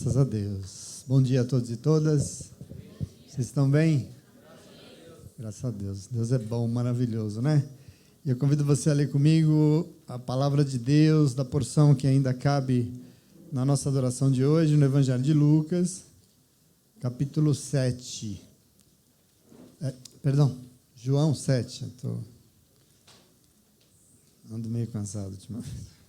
Graças a Deus. Bom dia a todos e todas. Vocês estão bem? Graças a Deus. Deus é bom, maravilhoso, né? E eu convido você a ler comigo a palavra de Deus, da porção que ainda cabe na nossa adoração de hoje, no Evangelho de Lucas, capítulo 7. João 7. Ando meio cansado ultimamente.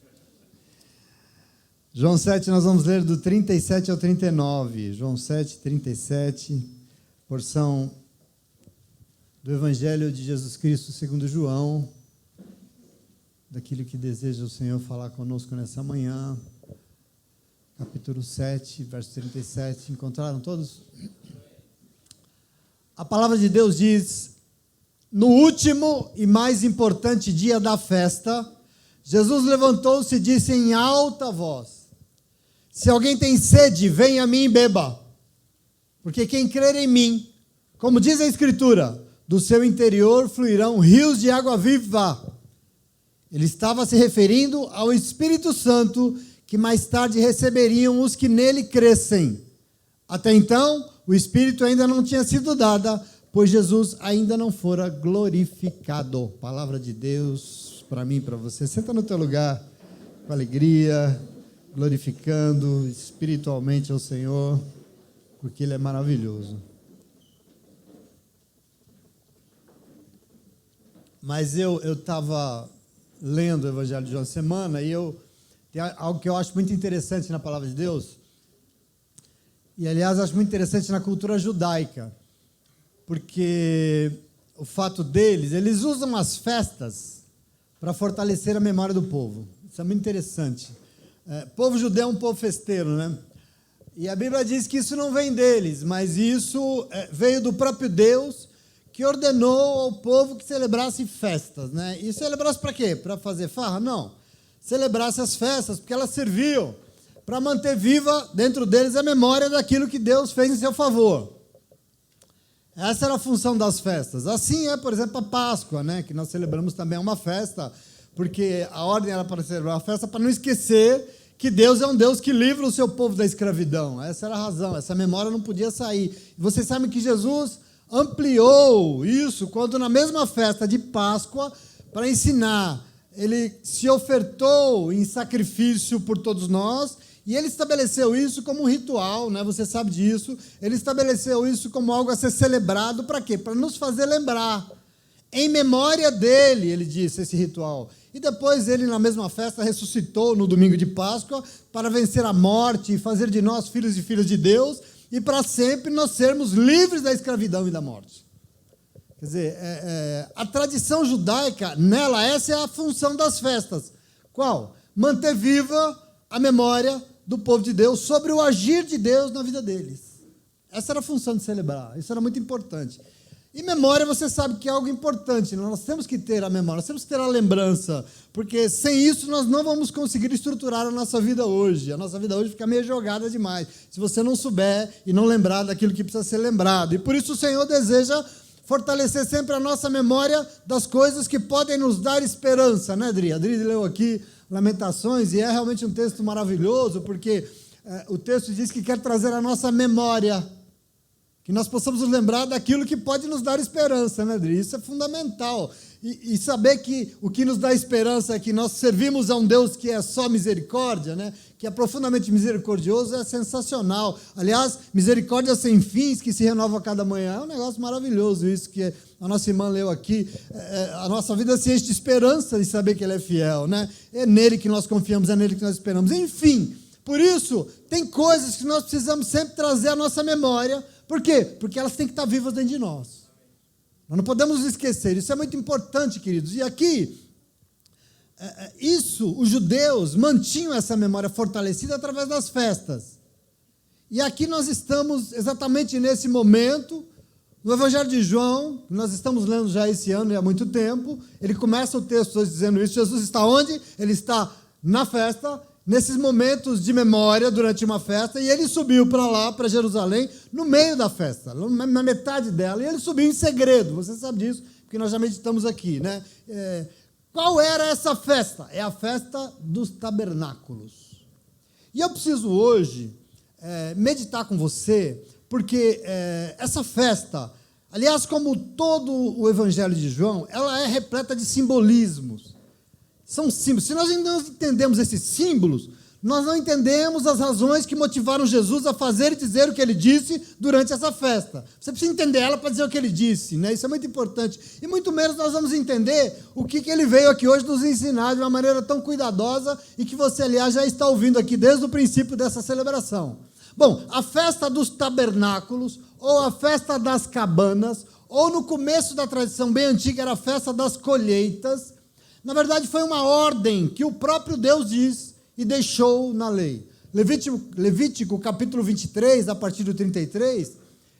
João 7, nós vamos ler do 37 ao 39. João 7, 37, porção do Evangelho de Jesus Cristo segundo João, daquilo que deseja o Senhor falar conosco nessa manhã. Capítulo 7, verso 37. Encontraram todos? A palavra de Deus diz: no último e mais importante dia da festa, Jesus levantou-se e disse em alta voz: se alguém tem sede, venha a mim e beba. Porque quem crer em mim, como diz a Escritura, do seu interior fluirão rios de água viva. Ele estava se referindo ao Espírito Santo, que mais tarde receberiam os que nele crescem. Até então, o Espírito ainda não tinha sido dado, pois Jesus ainda não fora glorificado. Palavra de Deus para mim e para você. Senta no teu lugar com alegria, glorificando espiritualmente ao Senhor, porque Ele é maravilhoso. Mas eu estava lendo o Evangelho de João semana e tem algo que eu acho muito interessante na palavra de Deus, e aliás acho muito interessante na cultura judaica, porque o fato eles usam as festas para fortalecer a memória do povo. Isso é muito interessante. Povo judeu é um povo festeiro, né? E a Bíblia diz que isso não vem deles, mas isso veio do próprio Deus, que ordenou ao povo que celebrasse festas, né? E celebrasse para quê? Para fazer farra? Não. Celebrasse as festas, porque elas serviam para manter viva dentro deles a memória daquilo que Deus fez em seu favor. Essa era a função das festas. Assim por exemplo, a Páscoa, né? Que nós celebramos também uma festa, porque a ordem era para celebrar a festa para não esquecer que Deus é um Deus que livra o seu povo da escravidão. Essa era a razão, essa memória não podia sair. E vocês sabem que Jesus ampliou isso quando na mesma festa de Páscoa, para ensinar, ele se ofertou em sacrifício por todos nós, e ele estabeleceu isso como um ritual, né? Você sabe disso. Ele estabeleceu isso como algo a ser celebrado, para quê? Para nos fazer lembrar. Em memória dele, ele disse, esse ritual. E depois ele, na mesma festa, ressuscitou no domingo de Páscoa para vencer a morte e fazer de nós filhos e filhas de Deus, e para sempre nós sermos livres da escravidão e da morte. Quer dizer, a tradição judaica, nela, essa é a função das festas. Qual? Manter viva a memória do povo de Deus sobre o agir de Deus na vida deles. Essa era a função de celebrar, isso era muito importante. E memória, você sabe que é algo importante, nós temos que ter a memória, nós temos que ter a lembrança, porque sem isso nós não vamos conseguir estruturar a nossa vida hoje. A nossa vida hoje fica meio jogada demais, se você não souber e não lembrar daquilo que precisa ser lembrado. E por isso o Senhor deseja fortalecer sempre a nossa memória das coisas que podem nos dar esperança, né, Adri? Adri leu aqui Lamentações, e é realmente um texto maravilhoso, porque o texto diz que quer trazer a nossa memória, que nós possamos nos lembrar daquilo que pode nos dar esperança, né, Adri? Isso é fundamental. E saber que o que nos dá esperança é que nós servimos a um Deus que é só misericórdia, né? Que é profundamente misericordioso, é sensacional. Aliás, misericórdia sem fins, que se renova a cada manhã. É um negócio maravilhoso isso que a nossa irmã leu aqui. A nossa vida se enche de esperança de saber que Ele é fiel, né? É nele que nós confiamos, é nele que nós esperamos. Enfim, por isso, tem coisas que nós precisamos sempre trazer à nossa memória. Por quê? Porque elas têm que estar vivas dentro de nós. Nós não podemos esquecer, isso é muito importante, queridos. E aqui, os judeus mantinham essa memória fortalecida através das festas. E aqui nós estamos exatamente nesse momento, no Evangelho de João, nós estamos lendo já esse ano e há muito tempo. Ele começa o texto hoje dizendo isso. Jesus está onde? Ele está na festa, nesses momentos de memória durante uma festa, e ele subiu para lá, para Jerusalém, no meio da festa, na metade dela, e ele subiu em segredo. Você sabe disso, porque nós já meditamos aqui, né? Qual era essa festa? É a festa dos tabernáculos. E eu preciso hoje meditar com você, porque essa festa, aliás, como todo o Evangelho de João, ela é repleta de simbolismos. São símbolos. Se nós não entendemos esses símbolos, nós não entendemos as razões que motivaram Jesus a fazer e dizer o que ele disse durante essa festa. Você precisa entender ela para dizer o que ele disse, né? Isso é muito importante. E muito menos nós vamos entender o que ele veio aqui hoje nos ensinar de uma maneira tão cuidadosa e que você, aliás, já está ouvindo aqui desde o princípio dessa celebração. Bom, a festa dos tabernáculos, ou a festa das cabanas, ou no começo da tradição bem antiga era a festa das colheitas, na verdade foi uma ordem que o próprio Deus diz e deixou na lei. Levítico capítulo 23, a partir do 33,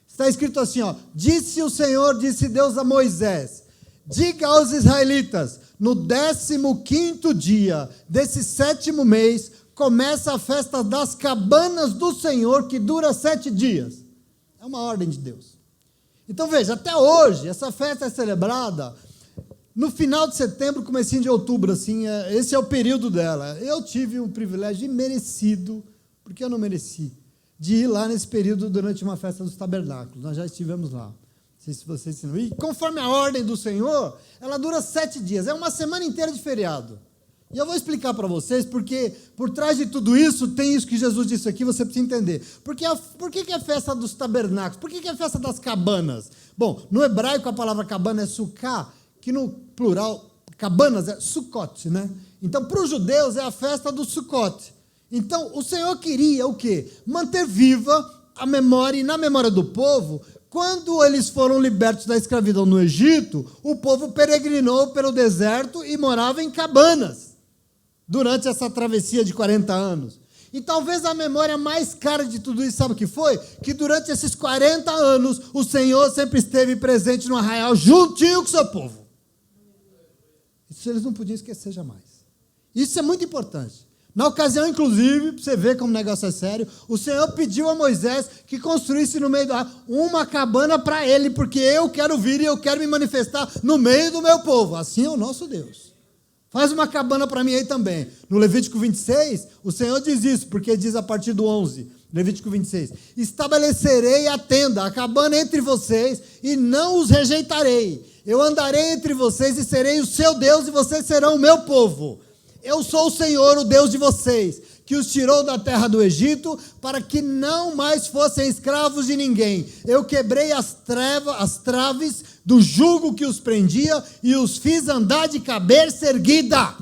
está escrito assim, ó: disse o Senhor, disse Deus a Moisés, diga aos israelitas, no 15º dia desse 7º mês, começa a festa das cabanas do Senhor, que dura 7 dias. É uma ordem de Deus. Então veja, até hoje, essa festa é celebrada no final de setembro, comecinho de outubro, assim, esse é o período dela. Eu tive um privilégio imerecido, porque eu não mereci, de ir lá nesse período durante uma festa dos tabernáculos. Nós já estivemos lá. Não sei se vocês se não. E conforme a ordem do Senhor, ela dura 7 dias. É uma semana inteira de feriado. E eu vou explicar para vocês, porque por trás de tudo isso, tem isso que Jesus disse aqui, você precisa entender. Por que é a festa dos tabernáculos? Por que é a festa das cabanas? Bom, no hebraico a palavra cabana é sukkah, que no plural, cabanas é Sukkot, né? Então, para os judeus, é a festa do Sukkot. Então, o Senhor queria o quê? Manter viva a memória, e na memória do povo, quando eles foram libertos da escravidão no Egito, o povo peregrinou pelo deserto e morava em cabanas, durante essa travessia de 40 anos. E talvez a memória mais cara de tudo isso, sabe o que foi? Que durante esses 40 anos, o Senhor sempre esteve presente no arraial, juntinho com o seu povo. Isso eles não podiam esquecer jamais. Isso é muito importante. Na ocasião, inclusive, para você ver como o negócio é sério, o Senhor pediu a Moisés que construísse no meio do ar uma cabana para ele, porque eu quero vir e eu quero me manifestar no meio do meu povo. Assim é o nosso Deus. Faz uma cabana para mim aí também. No Levítico 26, o Senhor diz isso, porque diz a partir do 11, Levítico 26, estabelecerei a tenda, a cabana entre vocês, e não os rejeitarei. Eu andarei entre vocês e serei o seu Deus, e vocês serão o meu povo. Eu sou o Senhor, o Deus de vocês, que os tirou da terra do Egito, para que não mais fossem escravos de ninguém. Eu quebrei as traves do jugo que os prendia, e os fiz andar de cabeça erguida.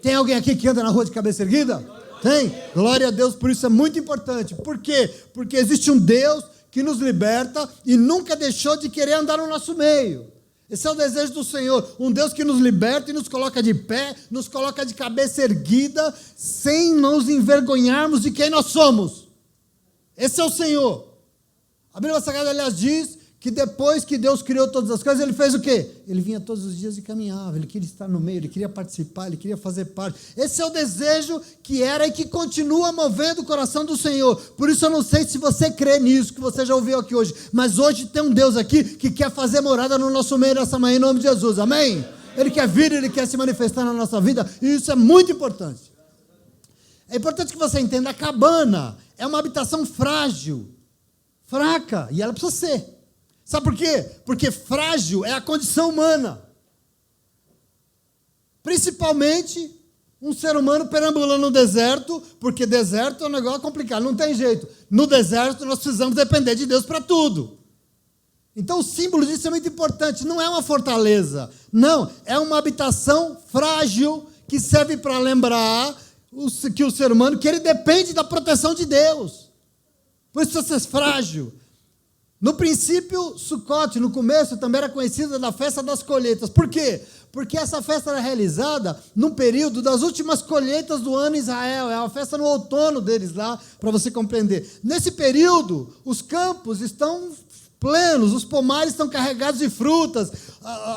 Tem alguém aqui que anda na rua de cabeça erguida? Tem? Glória a Deus, por isso é muito importante. Por quê? Porque existe um Deus que nos liberta e nunca deixou de querer andar no nosso meio. Esse é o desejo do Senhor, um Deus que nos liberta e nos coloca de pé, nos coloca de cabeça erguida, sem nos envergonharmos de quem nós somos. Esse é o Senhor. A Bíblia Sagrada, aliás, diz que depois que Deus criou todas as coisas, ele fez o quê? Ele vinha todos os dias e caminhava, ele queria estar no meio, ele queria participar, ele queria fazer parte. Esse é o desejo que era e que continua movendo o coração do Senhor. Por isso eu não sei se você crê nisso, que você já ouviu aqui hoje, mas hoje tem um Deus aqui que quer fazer morada no nosso meio nessa manhã, em nome de Jesus, amém? Ele quer vir, ele quer se manifestar na nossa vida, e isso é muito importante. É importante que você entenda, a cabana é uma habitação frágil, fraca, e ela precisa ser. Sabe por quê? Porque frágil é a condição humana. Principalmente um ser humano perambulando no deserto, porque deserto é um negócio complicado, não tem jeito. No deserto nós precisamos depender de Deus para tudo. Então o símbolo disso é muito importante, não é uma fortaleza, não, é uma habitação frágil que serve para lembrar que o ser humano, que ele depende da proteção de Deus. Por isso precisa ser frágil. No princípio, Sukkot, no começo, também era conhecida da festa das colheitas. Por quê? Porque essa festa era realizada no período das últimas colheitas do ano em Israel. É uma festa no outono deles lá, para você compreender. Nesse período, os campos estão plenos, os pomares estão carregados de frutas,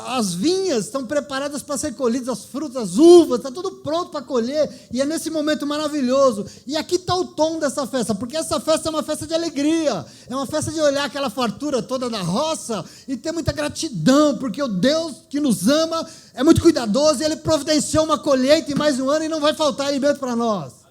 as vinhas estão preparadas para ser colhidas, as frutas, as uvas, está tudo pronto para colher, e é nesse momento maravilhoso. E aqui está o tom dessa festa, porque essa festa é uma festa de alegria, é uma festa de olhar aquela fartura toda da roça e ter muita gratidão, porque o Deus que nos ama é muito cuidadoso, e Ele providenciou uma colheita em mais um ano e não vai faltar alimento para nós.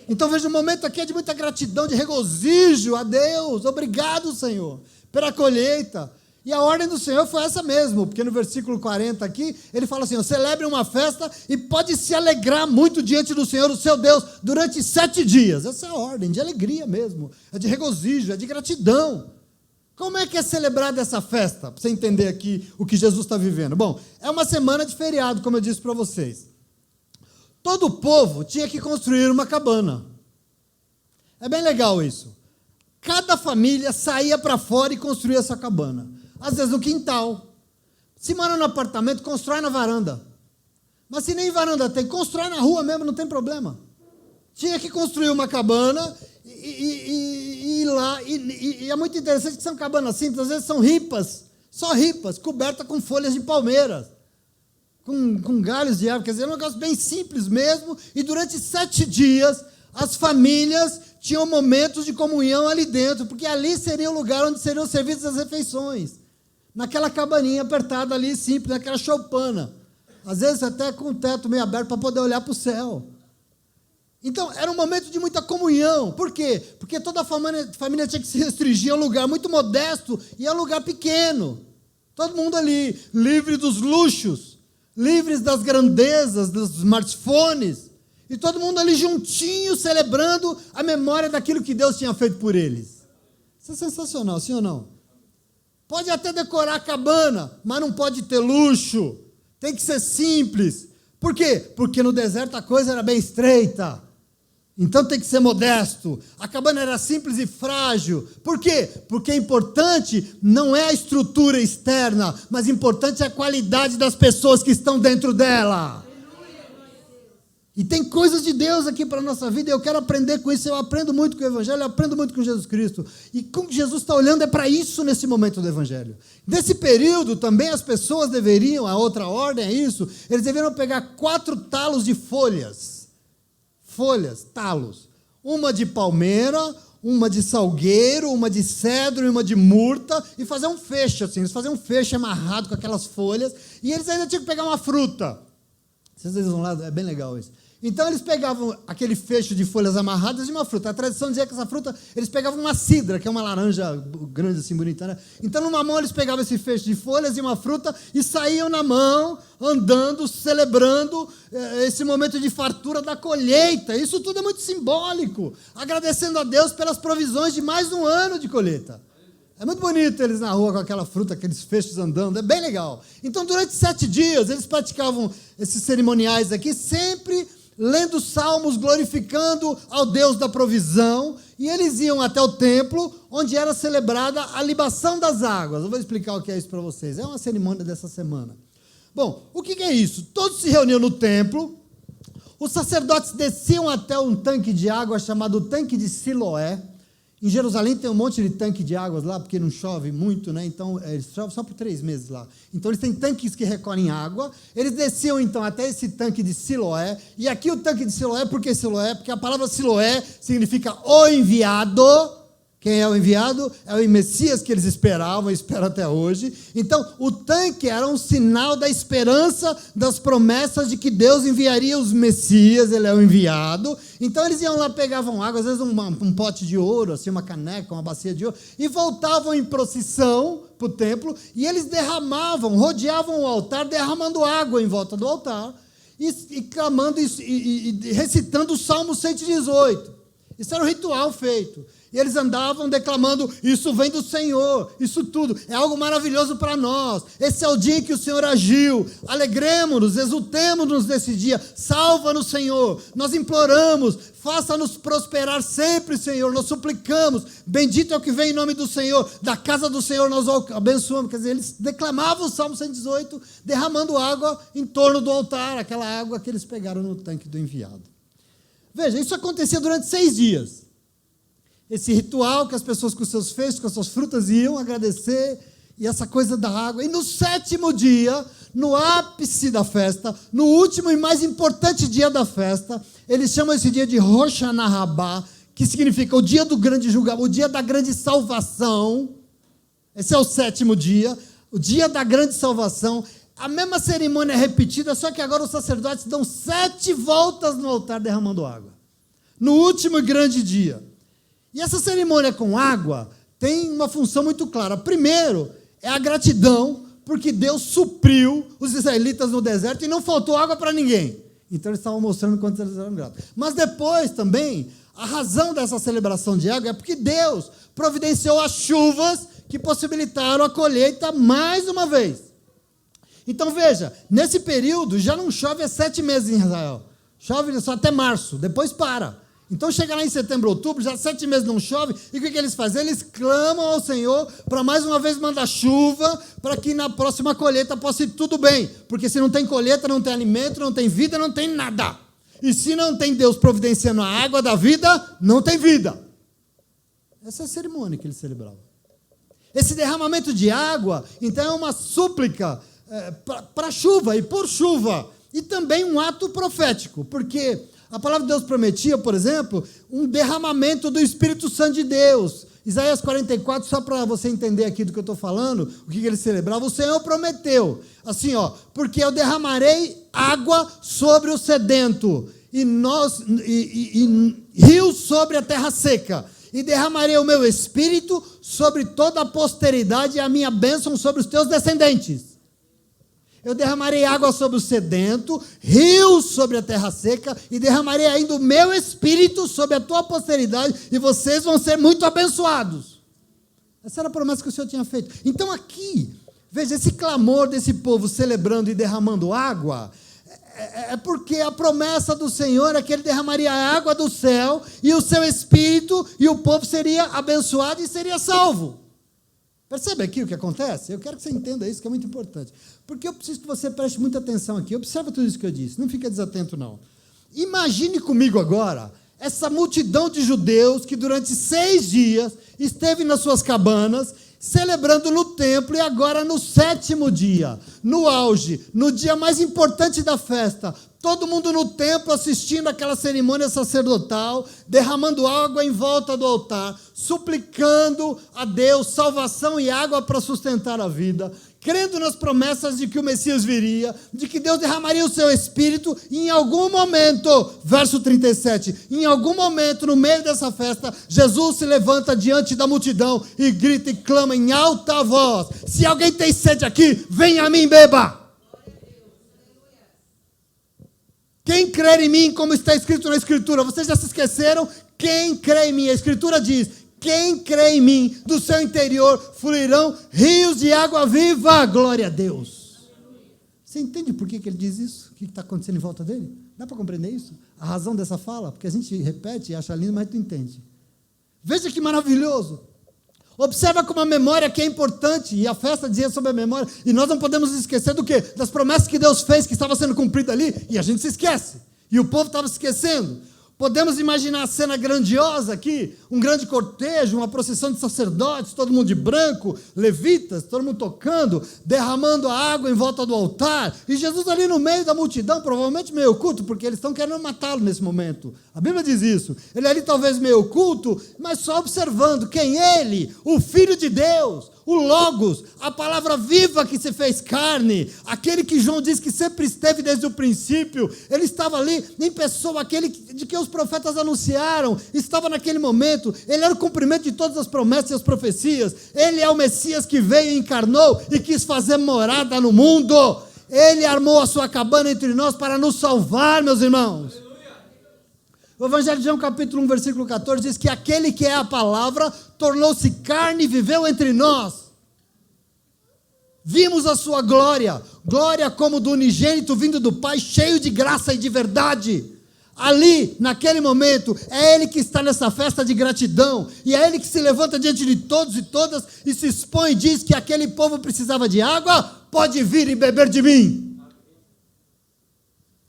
Então veja, o momento aqui é de muita gratidão, de regozijo a Deus. Obrigado, Senhor, pela colheita. E a ordem do Senhor foi essa mesmo, porque no versículo 40 aqui, ele fala assim, celebre uma festa e pode se alegrar muito diante do Senhor, o seu Deus, durante 7 dias. Essa é a ordem, de alegria mesmo, é de regozijo, é de gratidão. Como é que é celebrada essa festa? Para você entender aqui o que Jesus está vivendo. Bom, é uma semana de feriado, como eu disse para vocês. Todo o povo tinha que construir uma cabana. É bem legal isso. Cada família saía para fora e construía essa cabana. Às vezes no quintal. Se mora no apartamento, constrói na varanda. Mas se nem varanda tem, constrói na rua mesmo, não tem problema. Tinha que construir uma cabana e ir lá. E é muito interessante que são cabanas simples, às vezes são ripas, só ripas, cobertas com folhas de palmeiras, com galhos de árvore. Quer dizer, é um negócio bem simples mesmo. E durante 7 dias, as famílias tinham momentos de comunhão ali dentro, porque ali seria o lugar onde seriam servidas as refeições. Naquela cabaninha apertada ali, simples, naquela choupana. Às vezes até com o teto meio aberto para poder olhar para o céu. Então, era um momento de muita comunhão. Por quê? Porque toda a família tinha que se restringir a um lugar muito modesto e a um lugar pequeno. Todo mundo ali, livre dos luxos, livres das grandezas, dos smartphones. E todo mundo ali juntinho, celebrando a memória daquilo que Deus tinha feito por eles. Isso é sensacional, sim ou não? Pode até decorar a cabana, mas não pode ter luxo. Tem que ser simples. Por quê? Porque no deserto a coisa era bem estreita. Então tem que ser modesto. A cabana era simples e frágil. Por quê? Porque importante não é a estrutura externa, mas importante é a qualidade das pessoas que estão dentro dela. E tem coisas de Deus aqui para a nossa vida, e eu quero aprender com isso. Eu aprendo muito com o Evangelho, eu aprendo muito com Jesus Cristo. E como Jesus está olhando é para isso nesse momento do Evangelho. Nesse período também as pessoas deveriam, a outra ordem é isso, eles deveriam pegar 4 talos de folhas. Folhas, talos. Uma de palmeira, uma de salgueiro, uma de cedro e uma de murta, e fazer um feixe assim. Eles faziam um feixe amarrado com aquelas folhas, e eles ainda tinham que pegar uma fruta. Vocês vão lá, é bem legal isso. Então eles pegavam aquele fecho de folhas amarradas e uma fruta. A tradição dizia que essa fruta, eles pegavam uma cidra, que é uma laranja grande assim, bonita, né? Então numa mão eles pegavam esse fecho de folhas e uma fruta e saíam na mão, andando, celebrando esse momento de fartura da colheita. Isso tudo é muito simbólico, agradecendo a Deus pelas provisões de mais um ano de colheita. É muito bonito eles na rua com aquela fruta, aqueles fechos andando, é bem legal. Então durante 7 dias eles praticavam esses cerimoniais aqui, sempre lendo salmos, glorificando ao Deus da provisão, e eles iam até o templo, onde era celebrada a libação das águas. Eu vou explicar o que é isso para vocês, é uma cerimônia dessa semana. Bom, o que é isso? Todos se reuniam no templo, os sacerdotes desciam até um tanque de água chamado tanque de Siloé. Em Jerusalém tem um monte de tanque de águas lá, porque não chove muito, né? Então, eles chovem só por 3 meses lá. Então, eles têm tanques que recolhem água. Eles desciam, então, até esse tanque de Siloé. E aqui o tanque de Siloé, por que Siloé? Porque a palavra Siloé significa o enviado. Quem é o enviado? É o Messias que eles esperavam, e esperam até hoje. Então, o tanque era um sinal da esperança, das promessas de que Deus enviaria os Messias, ele é o enviado. Então, eles iam lá, pegavam água, às vezes um pote de ouro, assim, uma caneca, uma bacia de ouro, e voltavam em procissão para o templo, e eles derramavam, rodeavam o altar, derramando água em volta do altar, e clamando e recitando o Salmo 118. Isso era um ritual feito. E eles andavam declamando, isso vem do Senhor, isso tudo, é algo maravilhoso para nós. Esse é o dia em que o Senhor agiu. Alegremos-nos, exultemos-nos nesse dia. Salva-nos, Senhor. Nós imploramos, faça-nos prosperar sempre, Senhor. Nós suplicamos. Bendito é o que vem em nome do Senhor. Da casa do Senhor nós abençoamos. Quer dizer, eles declamavam o Salmo 118, derramando água em torno do altar, aquela água que eles pegaram no tanque do enviado. Veja, isso acontecia durante 6 dias. Esse ritual que as pessoas com seus feixes, com as suas frutas iam agradecer, e essa coisa da água. E no 7º dia, no ápice da festa, no último e mais importante dia da festa, eles chamam esse dia de Rosh Hashanah, que significa o dia do grande julgamento, o dia da grande salvação. Esse é o 7º dia, o dia da grande salvação. A mesma cerimônia é repetida, só que agora os sacerdotes dão 7 voltas no altar derramando água. no último e grande dia. E essa cerimônia com água tem uma função muito clara. Primeiro, é a gratidão, porque Deus supriu os israelitas no deserto e não faltou água para ninguém. Então eles estavam mostrando quanto eles eram gratos. Mas depois também, a razão dessa celebração de água é porque Deus providenciou as chuvas que possibilitaram a colheita mais uma vez. Então veja, nesse período já não chove há 7 meses em Israel. Chove só até março, depois para. Então chega lá em setembro, outubro, já 7 meses não chove, e o que eles fazem? Eles clamam ao Senhor para mais uma vez mandar chuva, para que na próxima colheita possa ir tudo bem. Porque se não tem colheita, não tem alimento, não tem vida, não tem nada. E se não tem Deus providenciando a água da vida, não tem vida. Essa é a cerimônia que eles celebravam. Esse derramamento de água, então, é uma súplica para chuva e por chuva. E também um ato profético, porque a palavra de Deus prometia, por exemplo, um derramamento do Espírito Santo de Deus. Isaías 44, só para você entender aqui do que eu estou falando, o que ele celebrava, o Senhor prometeu, assim, porque eu derramarei água sobre o sedento, e rios sobre a terra seca, e derramarei o meu Espírito sobre toda a posteridade, e a minha bênção sobre os teus descendentes. Eu derramarei água sobre o sedento, rios sobre a terra seca, e derramarei ainda o meu Espírito sobre a tua posteridade, e vocês vão ser muito abençoados. Essa era a promessa que o Senhor tinha feito. Então aqui, veja, esse clamor desse povo celebrando e derramando água, é porque a promessa do Senhor é que Ele derramaria a água do céu, e o seu Espírito, e o povo seria abençoado e seria salvo. Percebe aqui o que acontece? Eu quero que você entenda isso, que é muito importante. Porque eu preciso que você preste muita atenção aqui. Observa tudo isso que eu disse. Não fica desatento, não. Imagine comigo agora essa multidão de judeus que durante 6 dias esteve nas suas cabanas, celebrando no templo, e agora no 7º dia, no auge, no dia mais importante da festa, todo mundo no templo assistindo aquela cerimônia sacerdotal, derramando água em volta do altar, suplicando a Deus salvação e água para sustentar a vida, crendo nas promessas de que o Messias viria, de que Deus derramaria o seu Espírito, e em algum momento, verso 37, em algum momento no meio dessa festa, Jesus se levanta diante da multidão e grita e clama em alta voz: se alguém tem sede aqui, venha a mim, beba. Quem crer em mim, como está escrito na Escritura? Vocês já se esqueceram? Quem crê em mim? A Escritura diz: quem crê em mim, do seu interior fluirão rios de água viva. Glória a Deus. Você entende por que ele diz isso? O que está acontecendo em volta dele? Dá para compreender isso? A razão dessa fala? Porque a gente repete e acha lindo, mas tu entende. Veja que maravilhoso. Observa como a memória que é importante, e a festa dizia sobre a memória, e nós não podemos esquecer do quê? Das promessas que Deus fez, que estava sendo cumprida ali, e a gente se esquece, e o povo estava se esquecendo. Podemos imaginar a cena grandiosa aqui, um grande cortejo, uma procissão de sacerdotes, todo mundo de branco, levitas, todo mundo tocando, derramando a água em volta do altar, e Jesus ali no meio da multidão, provavelmente meio oculto, porque eles estão querendo matá-lo nesse momento. A Bíblia diz isso. Ele ali talvez meio oculto, mas só observando quem ele, o Filho de Deus, o Logos, a palavra viva que se fez carne, aquele que João diz que sempre esteve desde o princípio, ele estava ali em pessoa, aquele de que os profetas anunciaram, estava naquele momento, ele era o cumprimento de todas as promessas e as profecias, ele é o Messias que veio e encarnou e quis fazer morada no mundo, ele armou a sua cabana entre nós para nos salvar, meus irmãos. O Evangelho de João, capítulo 1, versículo 14, diz que aquele que é a palavra tornou-se carne e viveu entre nós. Vimos a sua glória, glória como do unigênito vindo do Pai, cheio de graça e de verdade. Ali, naquele momento, é Ele que está nessa festa de gratidão, e é Ele que se levanta diante de todos e todas, e se expõe e diz que aquele povo precisava de água, pode vir e beber de mim.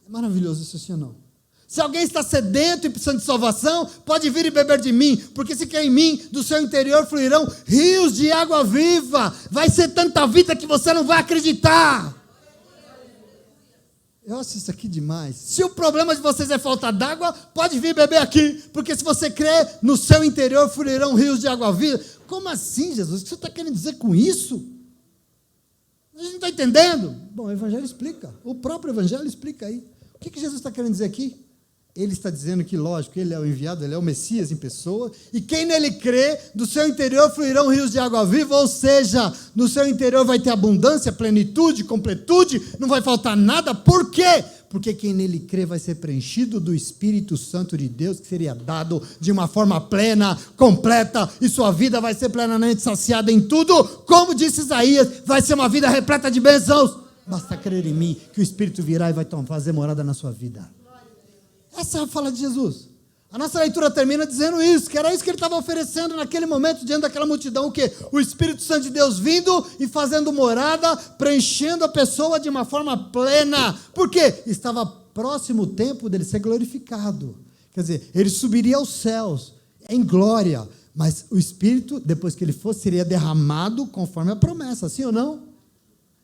É maravilhoso isso, sim ou não? Se alguém está sedento e precisando de salvação, pode vir e beber de mim, porque se quer em mim, do seu interior fluirão rios de água viva. Vai ser tanta vida que você não vai acreditar. Eu acho isso aqui demais. Se o problema de vocês é falta d'água, pode vir beber aqui, porque se você crer, no seu interior fluirão rios de água viva. Como assim, Jesus? O que você está querendo dizer com isso? A gente não está entendendo. Bom, o Evangelho explica. O próprio Evangelho explica aí. O que Jesus está querendo dizer aqui? ele está dizendo que, lógico, ele é o enviado, ele é o Messias em pessoa, e quem nele crê, do seu interior fluirão rios de água viva, ou seja, no seu interior vai ter abundância, plenitude, completude, não vai faltar nada. Por quê? Porque quem nele crê vai ser preenchido do Espírito Santo de Deus, que seria dado de uma forma plena, completa, e sua vida vai ser plenamente saciada em tudo, como disse Isaías, vai ser uma vida repleta de bênçãos. Basta crer em mim, que o Espírito virá e vai fazer morada na sua vida. Essa é a fala de Jesus. A nossa leitura termina dizendo isso, que era isso que ele estava oferecendo naquele momento, diante daquela multidão, o quê? O Espírito Santo de Deus vindo e fazendo morada, preenchendo a pessoa de uma forma plena. Por quê? Estava próximo o tempo dele ser glorificado. Quer dizer, ele subiria aos céus, em glória, mas o Espírito, depois que ele fosse, seria derramado conforme a promessa, sim ou não?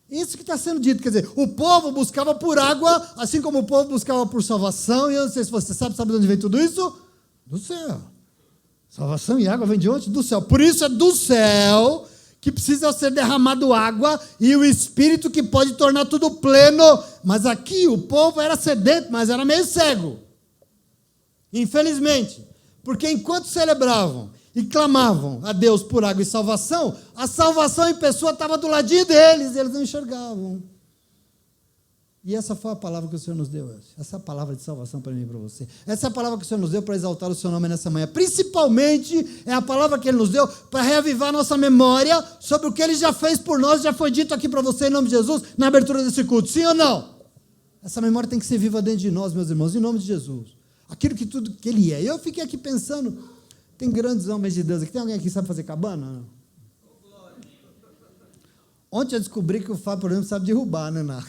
Isso que está sendo dito, quer dizer, o povo buscava por água, assim como o povo buscava por salvação, e eu não sei se você sabe de onde vem tudo isso? Do céu. Salvação e água vem de onde? Do céu. Por isso é do céu que precisa ser derramado água, e o Espírito que pode tornar tudo pleno. Mas aqui o povo era sedento, mas era meio cego. Infelizmente, porque enquanto celebravam e clamavam a Deus por água e salvação, a salvação em pessoa estava do ladinho deles, eles não enxergavam. E essa foi a palavra que o Senhor nos deu hoje. Essa é a palavra de salvação para mim e para você. Essa é a palavra que o Senhor nos deu para exaltar o seu nome nessa manhã. Principalmente é a palavra que Ele nos deu para reavivar a nossa memória sobre o que Ele já fez por nós, já foi dito aqui para você em nome de Jesus, na abertura desse culto. Sim ou não? Essa memória tem que ser viva dentro de nós, meus irmãos, em nome de Jesus. Aquilo que tudo que Ele é. Eu fiquei aqui pensando, tem grandes homens de Deus aqui. Tem alguém aqui que sabe fazer cabana? Não. Ontem eu descobri que o Fábio, por exemplo, sabe derrubar, né, Ná?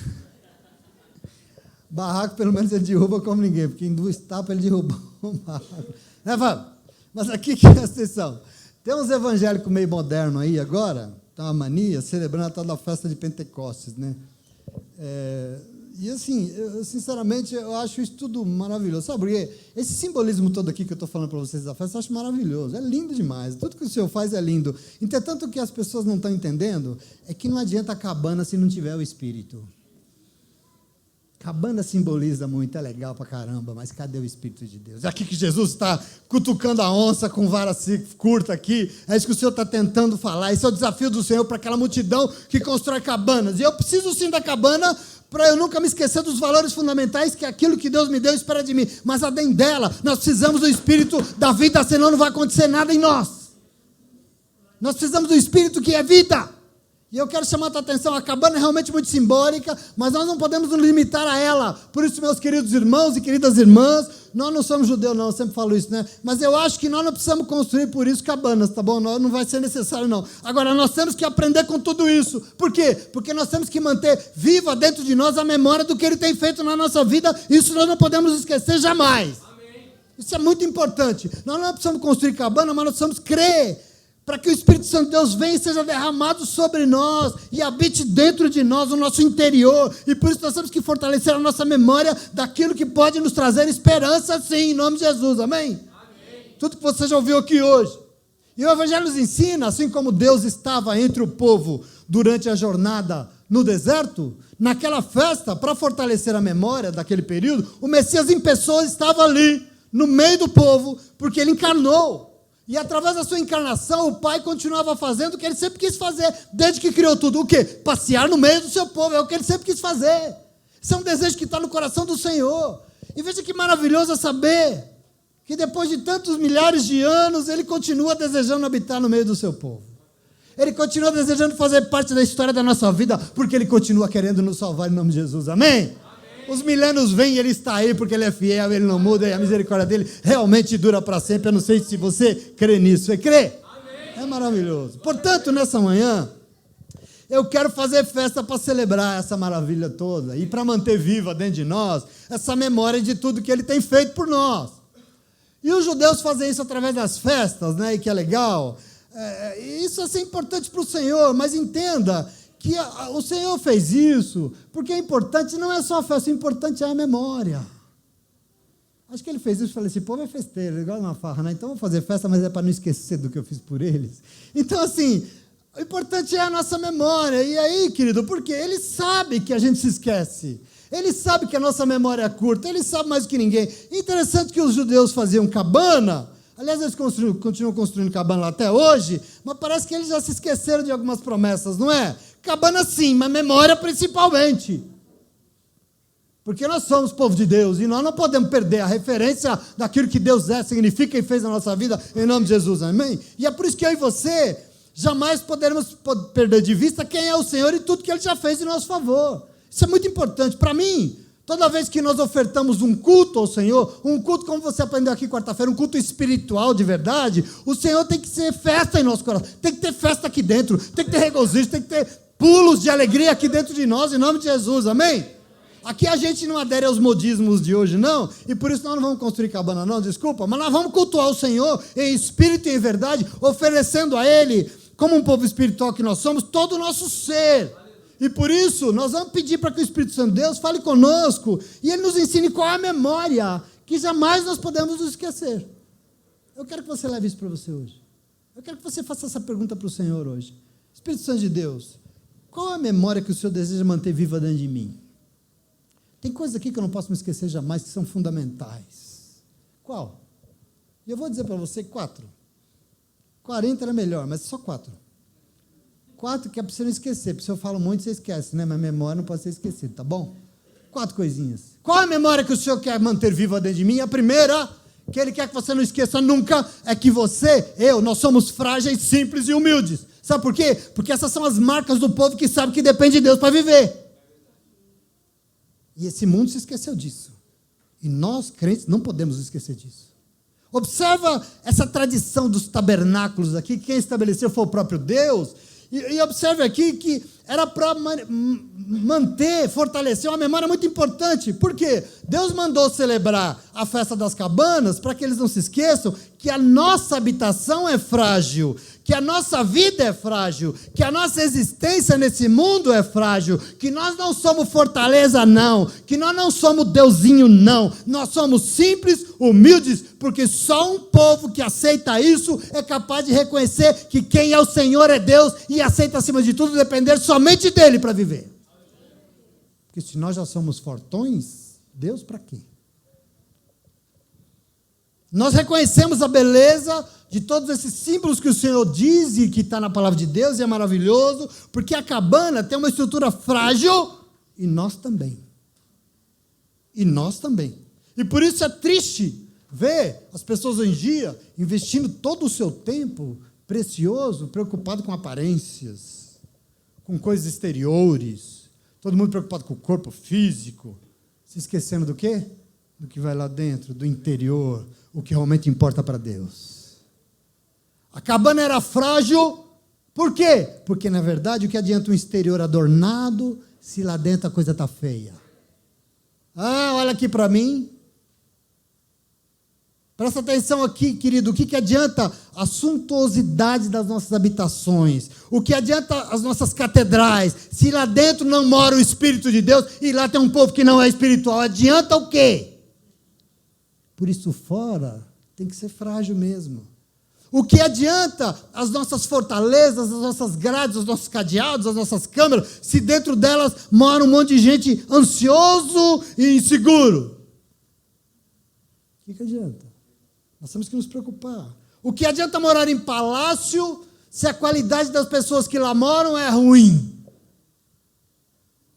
Barraco, pelo menos, ele derruba como ninguém, porque em 2 tapas ele derrubou um barraco. Né, Fábio? Mas aqui, que é a atenção. Tem uns evangélicos meio modernos aí agora, tá uma mania, celebrando a tal da festa de Pentecostes, né? E assim, sinceramente, eu acho isso tudo maravilhoso. Sabe por quê? Esse simbolismo todo aqui que eu estou falando para vocês da festa, eu acho maravilhoso. É lindo demais. Tudo que o Senhor faz é lindo. Entretanto, o que as pessoas não estão entendendo é que não adianta a cabana se não tiver o Espírito. Cabana simboliza muito, é legal pra caramba, mas cadê o Espírito de Deus? É aqui que Jesus está cutucando a onça com vara curta aqui, é isso que o Senhor está tentando falar, esse é o desafio do Senhor para aquela multidão que constrói cabanas, e eu preciso sim da cabana para eu nunca me esquecer dos valores fundamentais, que é aquilo que Deus me deu espera de mim, mas além dela, nós precisamos do Espírito da vida, senão não vai acontecer nada em nós. Nós precisamos do Espírito que é vida. E eu quero chamar a tua atenção, a cabana é realmente muito simbólica, mas nós não podemos nos limitar a ela. Por isso, meus queridos irmãos e queridas irmãs, nós não somos judeus não, eu sempre falo isso, né? Mas eu acho que nós não precisamos construir por isso cabanas, tá bom? Não vai ser necessário não. Agora, nós temos que aprender com tudo isso. Por quê? Porque nós temos que manter viva dentro de nós a memória do que Ele tem feito na nossa vida. Isso nós não podemos esquecer jamais. Amém. Isso é muito importante. Nós não precisamos construir cabana, mas nós precisamos crer para que o Espírito Santo de Deus venha e seja derramado sobre nós e habite dentro de nós, no nosso interior, e por isso nós temos que fortalecer a nossa memória daquilo que pode nos trazer esperança, sim, em nome de Jesus, amém? Amém. Tudo que você já ouviu aqui hoje. E o Evangelho nos ensina, assim como Deus estava entre o povo durante a jornada no deserto, naquela festa, para fortalecer a memória daquele período, o Messias em pessoa estava ali, no meio do povo, porque Ele encarnou. E através da sua encarnação, o Pai continuava fazendo o que Ele sempre quis fazer, desde que criou tudo. O quê? Passear no meio do seu povo, é o que Ele sempre quis fazer. Isso é um desejo que está no coração do Senhor. E veja que maravilhoso é saber que depois de tantos milhares de anos, Ele continua desejando habitar no meio do seu povo. Ele continua desejando fazer parte da história da nossa vida, porque Ele continua querendo nos salvar em nome de Jesus, amém? Os milênios vêm e Ele está aí porque Ele é fiel, Ele não muda e a misericórdia dEle realmente dura para sempre. Eu não sei se você crê nisso. Você crê? Amém. É maravilhoso. Portanto, nessa manhã, eu quero fazer festa para celebrar essa maravilha toda e para manter viva dentro de nós essa memória de tudo que Ele tem feito por nós. E os judeus fazem isso através das festas, né? E que é legal. Isso é importante para o Senhor, mas entenda que o Senhor fez isso, porque é importante, não é só a festa, o importante é a memória. Acho que Ele fez isso, falei, esse povo é festeiro, igual uma farra, né? Então vamos fazer festa, mas é para não esquecer do que eu fiz por eles. Então assim, o importante é a nossa memória, e aí, querido, porque Ele sabe que a gente se esquece, Ele sabe que a nossa memória é curta, ele sabe mais do que ninguém. Interessante que os judeus faziam cabana, aliás, eles continuam construindo cabana lá até hoje, mas parece que eles já se esqueceram de algumas promessas, não é? Cabana sim, mas memória principalmente. Porque nós somos povo de Deus e nós não podemos perder a referência daquilo que Deus é, significa e fez na nossa vida, em nome de Jesus, amém? E é por isso que eu e você jamais poderemos perder de vista quem é o Senhor e tudo que Ele já fez em nosso favor. Isso é muito importante. Para mim, toda vez que nós ofertamos um culto ao Senhor, um culto como você aprendeu aqui quarta-feira, um culto espiritual de verdade, o Senhor tem que ser festa em nosso coração, tem que ter festa aqui dentro, tem que ter regozijo, tem que ter pulos de alegria aqui dentro de nós, em nome de Jesus, amém? Aqui a gente não adere aos modismos de hoje, não, e por isso nós não vamos construir cabana, não, desculpa, mas nós vamos cultuar o Senhor em espírito e em verdade, oferecendo a Ele, como um povo espiritual que nós somos, todo o nosso ser. E por isso, nós vamos pedir para que o Espírito Santo de Deus fale conosco e Ele nos ensine qual é a memória que jamais nós podemos nos esquecer. Eu quero que você leve isso para você hoje. Eu quero que você faça essa pergunta para o Senhor hoje. Espírito Santo de Deus, qual é a memória que o Senhor deseja manter viva dentro de mim? Tem coisas aqui que eu não posso me esquecer jamais, que são fundamentais. Qual? E eu vou dizer para você 4. 40 era melhor, mas só 4. 4 que é para você não esquecer, porque se eu falo muito, você esquece, né? Mas memória não pode ser esquecida, tá bom? 4 coisinhas. Qual é a memória que o Senhor quer manter viva dentro de mim? A primeira, que Ele quer que você não esqueça nunca, é que nós somos frágeis, simples e humildes. Sabe por quê? Porque essas são as marcas do povo que sabe que depende de Deus para viver. E esse mundo se esqueceu disso. E nós, crentes, não podemos esquecer disso. Observa essa tradição dos tabernáculos aqui, que quem estabeleceu foi o próprio Deus. E observe aqui que era para manter, fortalecer uma memória muito importante. Por quê? Deus mandou celebrar a festa das cabanas para que eles não se esqueçam que a nossa habitação é frágil, que a nossa vida é frágil, que a nossa existência nesse mundo é frágil, que nós não somos fortaleza, não, que nós não somos Deusinho, não, nós somos simples, humildes, porque só um povo que aceita isso é capaz de reconhecer que quem é o Senhor é Deus e aceita, acima de tudo, depender somente dEle para viver. Porque se nós já somos fortões, Deus para quê? Nós reconhecemos a beleza de todos esses símbolos que o Senhor diz e que está na palavra de Deus e é maravilhoso, porque a cabana tem uma estrutura frágil e nós também. E nós também. E por isso é triste ver as pessoas hoje em dia investindo todo o seu tempo precioso, preocupado com aparências, com coisas exteriores, todo mundo preocupado com o corpo físico, se esquecendo do quê? Do que vai lá dentro, do interior, o que realmente importa para Deus. A cabana era frágil, por quê? Porque, na verdade, o que adianta um exterior adornado se lá dentro a coisa está feia? Ah, olha aqui para mim. Presta atenção aqui, querido. O que adianta a suntuosidade das nossas habitações? O que adianta as nossas catedrais? Se lá dentro não mora o Espírito de Deus e lá tem um povo que não é espiritual, adianta o quê? Por isso, fora tem que ser frágil mesmo. O que adianta as nossas fortalezas, as nossas grades, os nossos cadeados, as nossas câmeras, se dentro delas mora um monte de gente ansioso e inseguro? O que adianta? Nós temos que nos preocupar. O que adianta morar em palácio se a qualidade das pessoas que lá moram é ruim?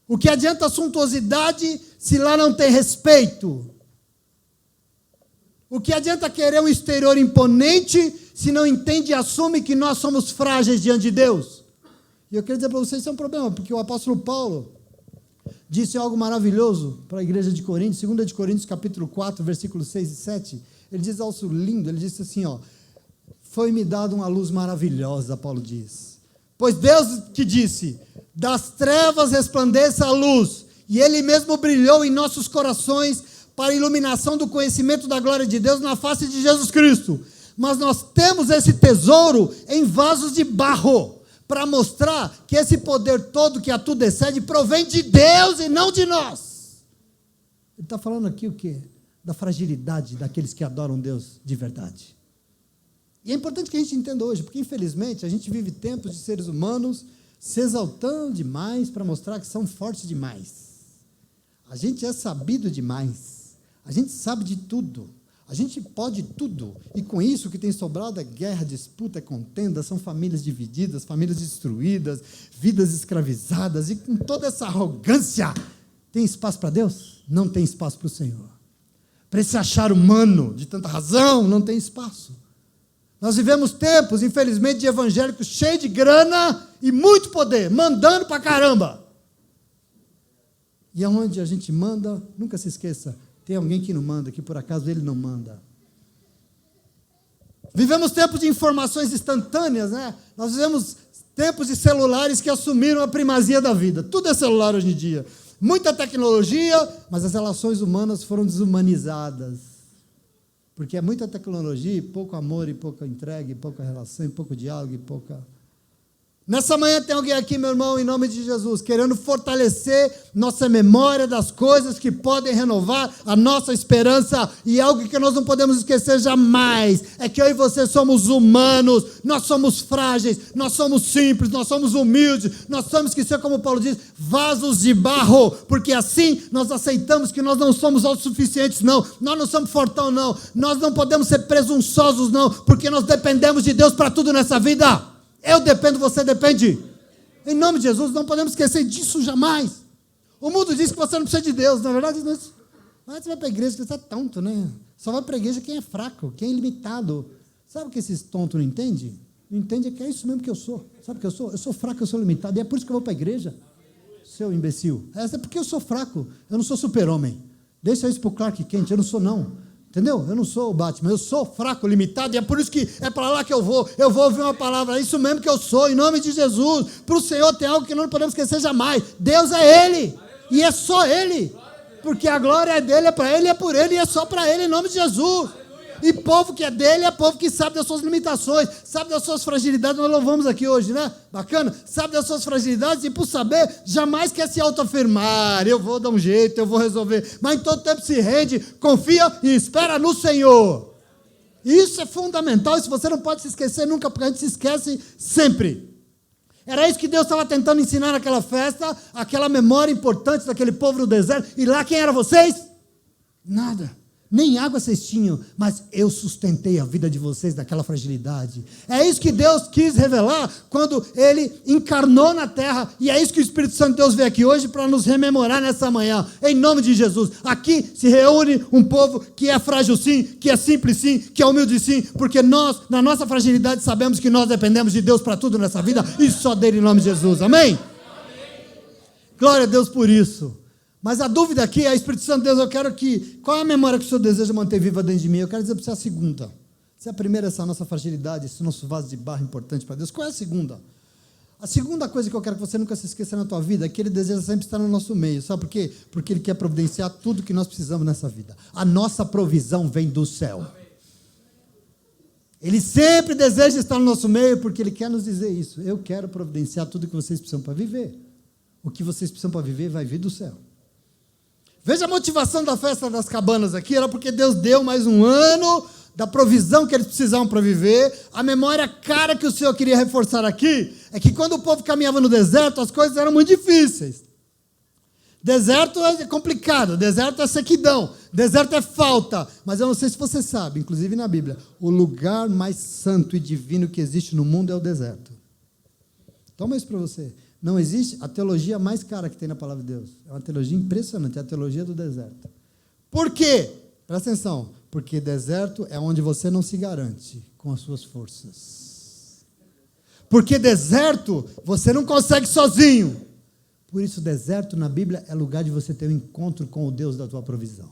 O que adianta a suntuosidade se lá não tem respeito? O que adianta querer um exterior imponente se não entende e assume que nós somos frágeis diante de Deus? E eu quero dizer para vocês, isso é um problema, porque o apóstolo Paulo disse algo maravilhoso para a igreja de Coríntios, 2 de Coríntios, capítulo 4, versículos 6 e 7. Ele diz algo lindo, ele disse assim, foi-me dada uma luz maravilhosa, Paulo diz. Pois Deus que disse, das trevas resplandeça a luz, e Ele mesmo brilhou em nossos corações para a iluminação do conhecimento da glória de Deus na face de Jesus Cristo. Mas nós temos esse tesouro em vasos de barro, para mostrar que esse poder todo que a tudo excede provém de Deus e não de nós. Ele está falando aqui o quê? Da fragilidade daqueles que adoram Deus de verdade. E é importante que a gente entenda hoje, porque infelizmente a gente vive tempos de seres humanos se exaltando demais para mostrar que são fortes demais. A gente é sabido demais. A gente sabe de tudo. A gente pode tudo. E com isso, o que tem sobrado é guerra, disputa, contenda, são famílias divididas, famílias destruídas, vidas escravizadas. E com toda essa arrogância, tem espaço para Deus? Não tem espaço para o Senhor. Para esse achar humano de tanta razão, não tem espaço. Nós vivemos tempos, infelizmente, de evangélicos cheios de grana e muito poder, mandando para caramba. E aonde a gente manda, nunca se esqueça, tem alguém que não manda, que por acaso ele não manda. Vivemos tempos de informações instantâneas, né? Nós vivemos tempos de celulares que assumiram a primazia da vida. Tudo é celular hoje em dia. Muita tecnologia, mas as relações humanas foram desumanizadas. Porque é muita tecnologia, e pouco amor, e pouca entrega, e pouca relação, e pouco diálogo, e pouca... Nessa manhã tem alguém aqui, meu irmão, em nome de Jesus, querendo fortalecer nossa memória das coisas que podem renovar a nossa esperança. E algo que nós não podemos esquecer jamais, é que eu e você somos humanos, nós somos frágeis, nós somos simples, nós somos humildes, nós temos que ser, como Paulo diz, vasos de barro, porque assim nós aceitamos que nós não somos autossuficientes, não, nós não somos fortão, não, nós não podemos ser presunçosos, não, porque nós dependemos de Deus para tudo nessa vida. Eu dependo, você depende. Em nome de Jesus, não podemos esquecer disso jamais. O mundo diz que você não precisa de Deus. Na verdade, não é isso. Mas você vai para a igreja, você é tonto, né? Só vai para a igreja quem é fraco, quem é ilimitado. Sabe o que esses tontos não entendem? Não entendem que é isso mesmo que eu sou. Sabe o que eu sou? Eu sou fraco, eu sou limitado. E é por isso que eu vou para a igreja. Seu imbecil. É porque eu sou fraco. Eu não sou super-homem. Deixa isso para o Clark Kent. Eu não sou, não. Entendeu? Eu não sou o Batman, eu sou fraco, limitado, e é por isso que é para lá que eu vou ouvir uma palavra, é isso mesmo que eu sou, em nome de Jesus. Para o Senhor tem algo que não podemos esquecer jamais, Deus é Ele, e é só Ele, porque a glória é dele, é para Ele, é por Ele, e é só para Ele, em nome de Jesus. E povo que é dele é povo que sabe das suas limitações, sabe das suas fragilidades. Nós louvamos aqui hoje, né? Bacana? Sabe das suas fragilidades e, por saber, jamais quer se autoafirmar. Eu vou dar um jeito, eu vou resolver. Mas em todo tempo se rende, confia e espera no Senhor. Isso é fundamental. Isso você não pode se esquecer nunca, porque a gente se esquece sempre. Era isso que Deus estava tentando ensinar naquela festa, aquela memória importante daquele povo no deserto. E lá quem eram vocês? Nada. Nem água vocês tinham, mas eu sustentei a vida de vocês daquela fragilidade. É isso que Deus quis revelar quando Ele encarnou na terra. E é isso que o Espírito Santo de Deus veio aqui hoje para nos rememorar nessa manhã. Em nome de Jesus. Aqui se reúne um povo que é frágil sim, que é simples sim, que é humilde sim. Porque nós, na nossa fragilidade, sabemos que nós dependemos de Deus para tudo nessa vida. E só dele em nome de Jesus. Amém? Glória a Deus por isso. Mas a dúvida aqui é, Espírito Santo de Deus, eu quero que... Qual é a memória que o Senhor deseja manter viva dentro de mim? Eu quero dizer para você a segunda. Se a primeira é essa nossa fragilidade, esse nosso vaso de barro importante para Deus, qual é a segunda? A segunda coisa que eu quero que você nunca se esqueça na tua vida é que Ele deseja sempre estar no nosso meio. Sabe por quê? Porque Ele quer providenciar tudo que nós precisamos nessa vida. A nossa provisão vem do céu. Ele sempre deseja estar no nosso meio porque Ele quer nos dizer isso. Eu quero providenciar tudo que vocês precisam para viver. O que vocês precisam para viver vai vir do céu. Veja a motivação da festa das cabanas aqui, era porque Deus deu mais um ano da provisão que eles precisavam para viver. A memória cara que o Senhor queria reforçar aqui é que quando o povo caminhava no deserto, as coisas eram muito difíceis. Deserto é complicado, deserto é sequidão, deserto é falta. Mas eu não sei se você sabe, inclusive na Bíblia, o lugar mais santo e divino que existe no mundo é o deserto. Toma isso para você. Não existe a teologia mais cara que tem na palavra de Deus. É uma teologia impressionante, é a teologia do deserto. Por quê? Presta atenção. Porque deserto é onde você não se garante com as suas forças. Porque deserto você não consegue sozinho. Por isso, deserto na Bíblia é lugar de você ter um encontro com o Deus da tua provisão.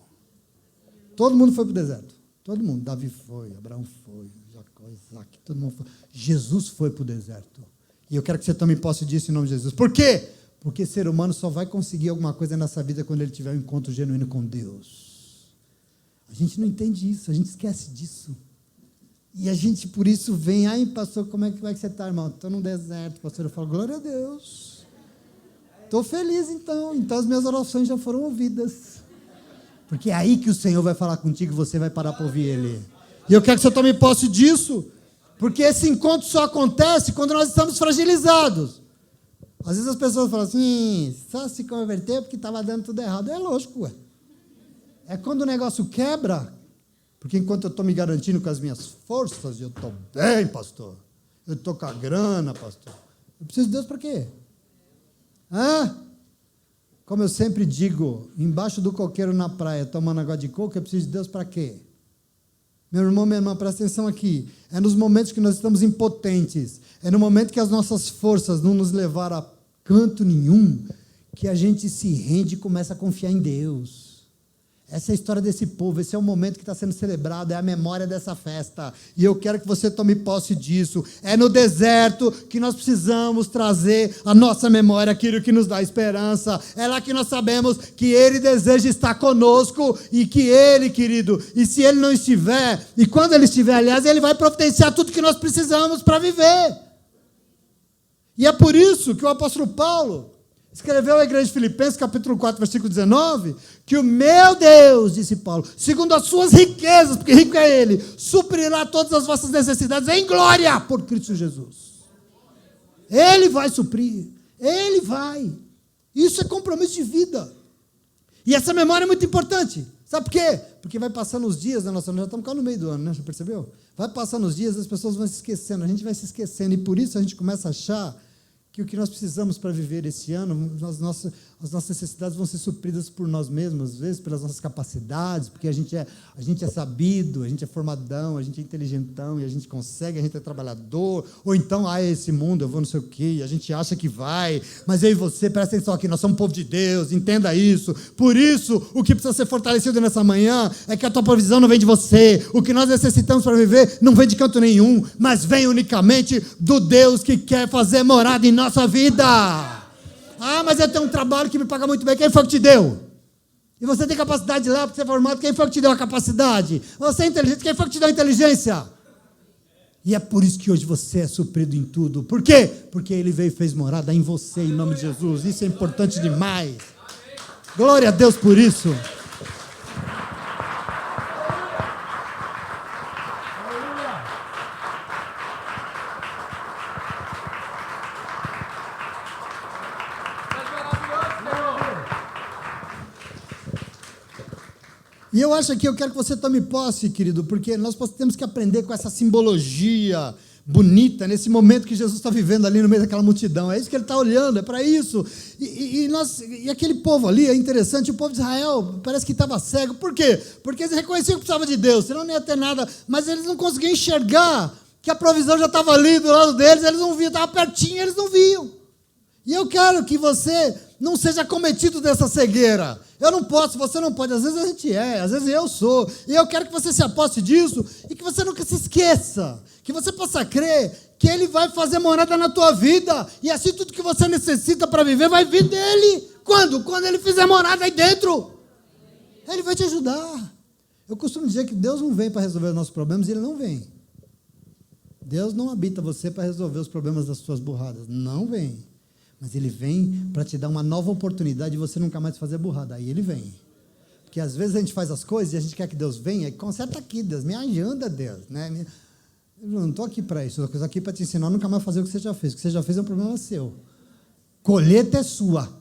Todo mundo foi para o deserto. Todo mundo. Davi foi, Abraão foi, Jacó, Isaac, todo mundo foi. Jesus foi para o deserto. E eu quero que você tome posse disso em nome de Jesus. Por quê? Porque ser humano só vai conseguir alguma coisa nessa vida quando ele tiver um encontro genuíno com Deus. A gente não entende isso, a gente esquece disso. E a gente, por isso, vem, ai, pastor, como é que você está, irmão? Estou no deserto, pastor. Eu falo, glória a Deus. Estou feliz, então. Então as minhas orações já foram ouvidas. Porque é aí que o Senhor vai falar contigo e você vai parar para ouvir Ele. E eu quero que você tome posse disso. Porque esse encontro só acontece quando nós estamos fragilizados. Às vezes as pessoas falam assim, só se converteu porque estava dando tudo errado. É lógico, ué. É quando o negócio quebra, porque enquanto eu estou me garantindo com as minhas forças, eu estou bem, pastor. Eu estou com a grana, pastor. Eu preciso de Deus para quê? Como eu sempre digo, embaixo do coqueiro na praia, tomando água de coco, eu preciso de Deus para quê? Meu irmão, minha irmã, presta atenção aqui. É nos momentos que nós estamos impotentes, é no momento que as nossas forças não nos levaram a canto nenhum, que a gente se rende e começa a confiar em Deus. Essa é a história desse povo, esse é o momento que está sendo celebrado, é a memória dessa festa, e eu quero que você tome posse disso. É no deserto que nós precisamos trazer à nossa memória aquilo que nos dá esperança, é lá que nós sabemos que Ele deseja estar conosco, e que Ele, querido, e se Ele não estiver, e quando Ele estiver, aliás, Ele vai providenciar tudo que nós precisamos para viver. E é por isso que o apóstolo Paulo escreveu à igreja de Filipenses, capítulo 4, versículo 19, que o meu Deus, disse Paulo, segundo as suas riquezas, porque rico é Ele, suprirá todas as vossas necessidades em glória por Cristo Jesus. Ele vai suprir, Ele vai. Isso é compromisso de vida. E essa memória é muito importante. Sabe por quê? Porque vai passando os dias da nossa vida, já estamos quase no meio do ano, né? Já percebeu? Vai passando os dias, as pessoas vão se esquecendo, a gente vai se esquecendo, e por isso a gente começa a achar que o que nós precisamos para viver esse ano, as nossas necessidades vão ser supridas por nós mesmos, às vezes pelas nossas capacidades, porque a gente é sabido, a gente é formadão, a gente é inteligentão, e a gente consegue, a gente é trabalhador, ou então, esse mundo, eu vou não sei o quê, e a gente acha que vai, mas eu e você, presta atenção aqui, nós somos povo de Deus, entenda isso. Por isso, o que precisa ser fortalecido nessa manhã é que a tua provisão não vem de você, o que nós necessitamos para viver não vem de canto nenhum, mas vem unicamente do Deus que quer fazer morada em nossa vida. Mas eu tenho um trabalho que me paga muito bem. Quem foi que te deu? E você tem capacidade lá, porque você é formado. Quem foi que te deu a capacidade? Você é inteligente. Quem foi que te deu a inteligência? E é por isso que hoje você é suprido em tudo. Por quê? Porque Ele veio e fez morada em você, em nome de Jesus. Isso é importante demais. Glória a Deus por isso. E eu acho que eu quero que você tome posse, querido, porque nós temos que aprender com essa simbologia bonita, nesse momento que Jesus está vivendo ali no meio daquela multidão. É isso que Ele está olhando, é para isso. E aquele povo ali, é interessante, o povo de Israel parece que estava cego. Por quê? Porque eles reconheciam que precisava de Deus, senão não ia ter nada, mas eles não conseguiam enxergar que a provisão já estava ali do lado deles, eles não viam, estava pertinho, eles não viam. E eu quero que você não seja cometido dessa cegueira. Eu não posso, você não pode. Às vezes a gente às vezes eu sou. E eu quero que você se aposte disso e que você nunca se esqueça. Que você possa crer que Ele vai fazer morada na tua vida. E assim tudo que você necessita para viver vai vir dEle. Quando? Quando Ele fizer morada aí dentro. Ele vai te ajudar. Eu costumo dizer que Deus não vem para resolver os nossos problemas, Ele não vem. Deus não habita você para resolver os problemas das suas burradas. Não vem. Mas Ele vem para te dar uma nova oportunidade de você nunca mais fazer burrada. Aí Ele vem. Porque às vezes a gente faz as coisas e a gente quer que Deus venha e conserta aqui, Deus, me ajuda, Deus. Né? Eu não estou aqui para isso, eu estou aqui para te ensinar a nunca mais fazer o que você já fez. O que você já fez é um problema seu. Colheita é sua.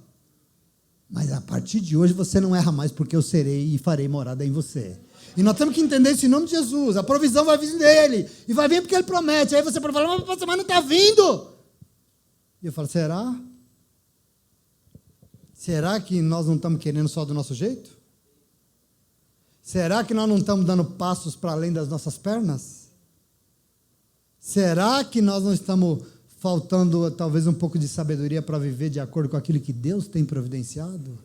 Mas a partir de hoje você não erra mais, porque eu serei e farei morada em você. E nós temos que entender isso em nome de Jesus. A provisão vai vir dEle. E vai vir porque Ele promete. Aí você pode falar, mas não está vindo. E eu falo, será? Será que nós não estamos querendo só do nosso jeito? Será que nós não estamos dando passos para além das nossas pernas? Será que nós não estamos faltando talvez um pouco de sabedoria para viver de acordo com aquilo que Deus tem providenciado?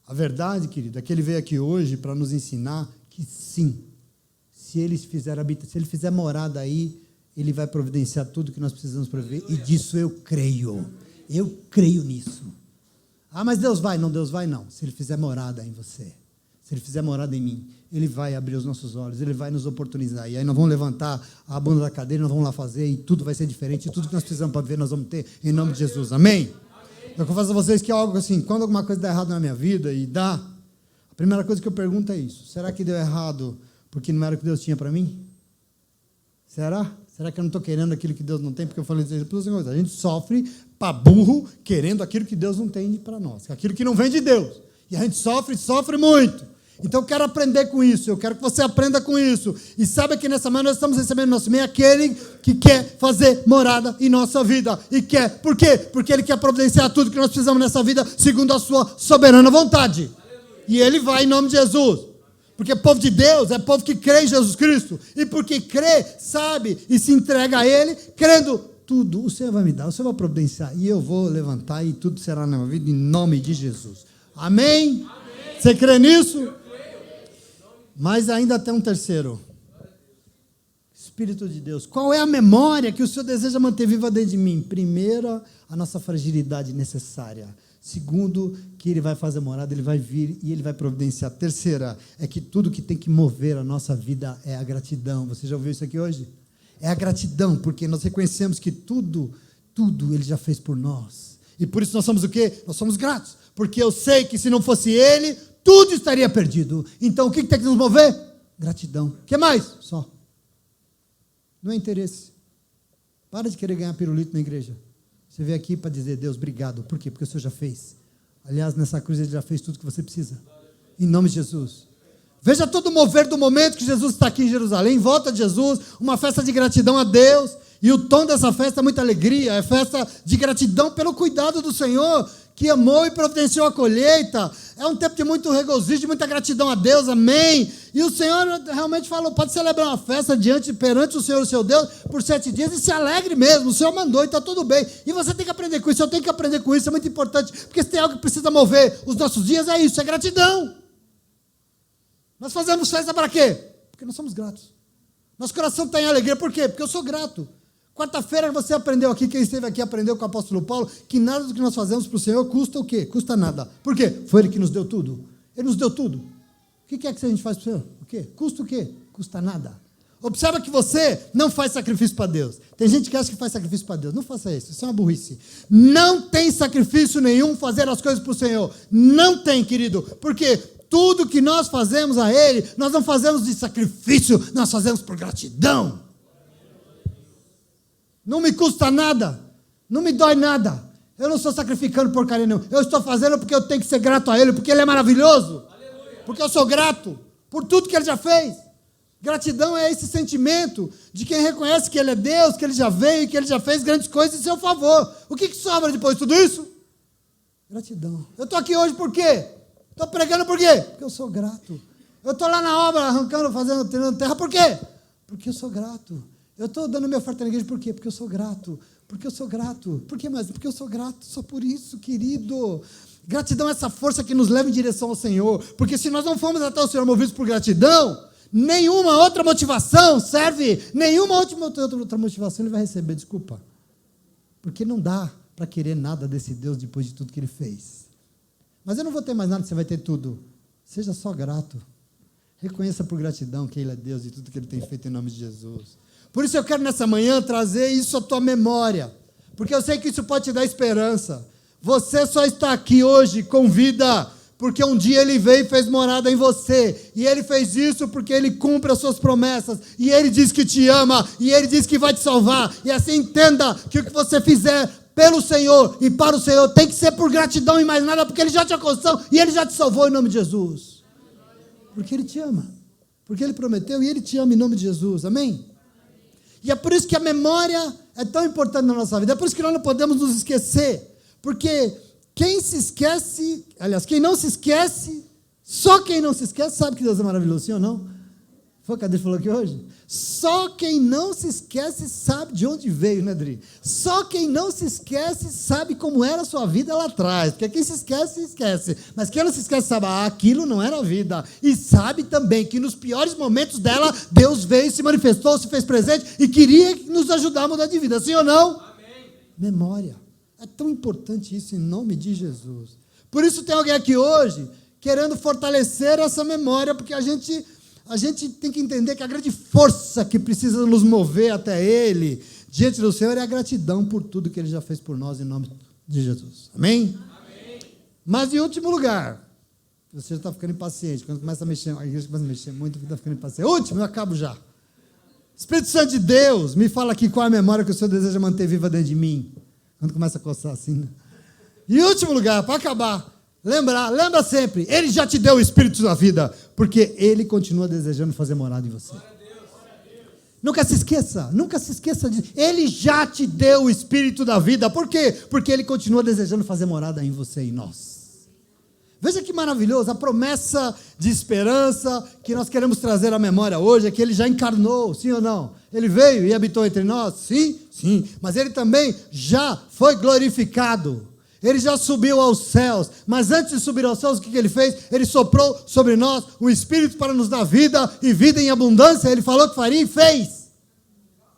A verdade, querido, é que Ele veio aqui hoje para nos ensinar que sim, se Ele fizer morada aí, Ele vai providenciar tudo que nós precisamos para viver, e disso eu creio. Eu creio nisso. Mas Deus vai? Não, Deus vai não. Se Ele fizer morada em você, se Ele fizer morada em mim, Ele vai abrir os nossos olhos, Ele vai nos oportunizar. E aí nós vamos levantar a bunda da cadeira, nós vamos lá fazer, e tudo vai ser diferente, e tudo que nós precisamos para viver, nós vamos ter, em nome de Jesus. Amém? Eu confesso a vocês que é algo assim, quando alguma coisa dá errado na minha vida, e dá, a primeira coisa que eu pergunto é isso: será que deu errado porque não era o que Deus tinha para mim? Será? Será que eu não estou querendo aquilo que Deus não tem? Porque eu falei isso, a gente sofre para burro querendo aquilo que Deus não tem para nós, aquilo que não vem de Deus. E a gente sofre muito. Então eu quero aprender com isso, eu quero que você aprenda com isso. E sabe que nessa manhã nós estamos recebendo no nosso meio aquele que quer fazer morada em nossa vida. E quer, por quê? Porque Ele quer providenciar tudo que nós precisamos nessa vida, segundo a sua soberana vontade. E Ele vai em nome de Jesus. Porque povo de Deus é povo que crê em Jesus Cristo. E porque crê, sabe e se entrega a Ele, crendo tudo, o Senhor vai me dar, o Senhor vai providenciar. E eu vou levantar e tudo será na minha vida em nome de Jesus. Amém? Amém. Você crê nisso? Mas ainda tem um terceiro. Espírito de Deus. Qual é a memória que o Senhor deseja manter viva dentro de mim? Primeiro, a nossa fragilidade necessária. Segundo, que Ele vai fazer morada, Ele vai vir e Ele vai providenciar. Terceira, é que tudo que tem que mover a nossa vida é a gratidão. Você já ouviu isso aqui hoje? É a gratidão, porque nós reconhecemos que tudo Ele já fez por nós. E por isso nós somos o quê? Nós somos gratos. Porque eu sei que se não fosse Ele, tudo estaria perdido. Então o que tem que nos mover? Gratidão. O que mais? Só. Não é interesse. Para de querer ganhar pirulito na igreja. Você veio aqui para dizer, Deus, obrigado. Por quê? Porque o Senhor já fez. Aliás, nessa cruz Ele já fez tudo que você precisa. Em nome de Jesus. Veja todo o mover do momento que Jesus está aqui em Jerusalém, em volta de Jesus, uma festa de gratidão a Deus. E o tom dessa festa é muita alegria. É festa de gratidão pelo cuidado do Senhor, que amou e providenciou a colheita. É um tempo de muito regozijo, de muita gratidão a Deus, amém. E o Senhor realmente falou, pode celebrar uma festa perante o Senhor, o seu Deus, por 7 dias, e se alegre mesmo, o Senhor mandou e está tudo bem. E você tem que aprender com isso, eu tenho que aprender com isso, é muito importante, porque se tem algo que precisa mover os nossos dias, é isso, é gratidão. Nós fazemos festa para quê? Porque nós somos gratos. Nosso coração está em alegria, por quê? Porque eu sou grato. Quarta-feira você aprendeu aqui, quem esteve aqui aprendeu com o apóstolo Paulo, que nada do que nós fazemos para o Senhor custa o quê? Custa nada. Por quê? Foi Ele que nos deu tudo. Ele nos deu tudo. O que é que a gente faz para o Senhor? O quê? Custa o quê? Custa nada. Observa que você não faz sacrifício para Deus. Tem gente que acha que faz sacrifício para Deus. Não faça isso, isso é uma burrice. Não tem sacrifício nenhum fazer as coisas para o Senhor. Não tem, querido. Por quê? Tudo que nós fazemos a Ele, nós não fazemos de sacrifício, nós fazemos por gratidão. Não me custa nada, não me dói nada. Eu não estou sacrificando porcaria nenhuma. Eu estou fazendo porque eu tenho que ser grato a Ele, porque Ele é maravilhoso. Aleluia. Porque eu sou grato por tudo que Ele já fez. Gratidão é esse sentimento de quem reconhece que Ele é Deus, que Ele já veio, que Ele já fez grandes coisas em seu favor. O que sobra depois de tudo isso? Gratidão. Eu estou aqui hoje por quê? Estou pregando por quê? Porque eu sou grato. Eu estou lá na obra, arrancando, fazendo, tirando terra, por quê? Porque eu sou grato. Eu estou dando minha oferta na igreja por quê? Porque eu sou grato. Porque eu sou grato. Por que mais? Porque eu sou grato. Só por isso, querido. Gratidão é essa força que nos leva em direção ao Senhor. Porque se nós não formos até o Senhor movidos por gratidão, nenhuma outra motivação serve. Nenhuma outra motivação Ele vai receber. Desculpa. Porque não dá para querer nada desse Deus depois de tudo que Ele fez. Mas eu não vou ter mais nada, você vai ter tudo. Seja só grato. Reconheça por gratidão que Ele é Deus e tudo que Ele tem feito em nome de Jesus. Por isso eu quero nessa manhã trazer isso à tua memória, porque eu sei que isso pode te dar esperança. Você só está aqui hoje com vida, porque um dia Ele veio e fez morada em você, e Ele fez isso porque Ele cumpre as suas promessas, e Ele diz que te ama, e Ele diz que vai te salvar, e assim entenda que o que você fizer pelo Senhor e para o Senhor tem que ser por gratidão e mais nada, porque Ele já te alcançou e Ele já te salvou em nome de Jesus, porque Ele te ama, porque Ele prometeu e Ele te ama em nome de Jesus, amém? E é por isso que a memória é tão importante na nossa vida. É por isso que nós não podemos nos esquecer. Porque quem se esquece, aliás, quem não se esquece, só quem não se esquece sabe que Deus é maravilhoso, sim ou não? Foi o que a Adri falou aqui hoje? Só quem não se esquece sabe de onde veio, né, Adri? Só quem não se esquece sabe como era a sua vida lá atrás. Porque quem se esquece, esquece. Mas quem não se esquece sabe, aquilo não era a vida. E sabe também que nos piores momentos dela, Deus veio, se manifestou, se fez presente e queria nos ajudar a mudar de vida. Sim ou não? Amém. Memória. É tão importante isso em nome de Jesus. Por isso tem alguém aqui hoje querendo fortalecer essa memória, porque a gente tem que entender que a grande força que precisa nos mover até Ele, diante do Senhor, é a gratidão por tudo que Ele já fez por nós, em nome de Jesus. Amém? Amém. Mas, em último lugar, você já está ficando impaciente. Quando começa a mexer, a igreja começa a mexer muito, está ficando impaciente. Último, eu acabo já. Espírito Santo de Deus, me fala aqui qual é a memória que o Senhor deseja manter viva dentro de mim. Quando começa a coçar assim, né? E último lugar, para acabar, lembra sempre, Ele já te deu o Espírito da vida, porque Ele continua desejando fazer morada em você. Nunca se esqueça disso. Ele já te deu o Espírito da vida. Por quê? Porque Ele continua desejando fazer morada em você e em nós. Veja que maravilhoso, a promessa de esperança que nós queremos trazer à memória hoje é que Ele já encarnou, sim ou não? Ele veio e habitou entre nós? Sim, sim. Mas Ele também já foi glorificado. Ele já subiu aos céus, mas antes de subir aos céus, o que Ele fez? Ele soprou sobre nós o Espírito para nos dar vida e vida em abundância. Ele falou que faria e fez.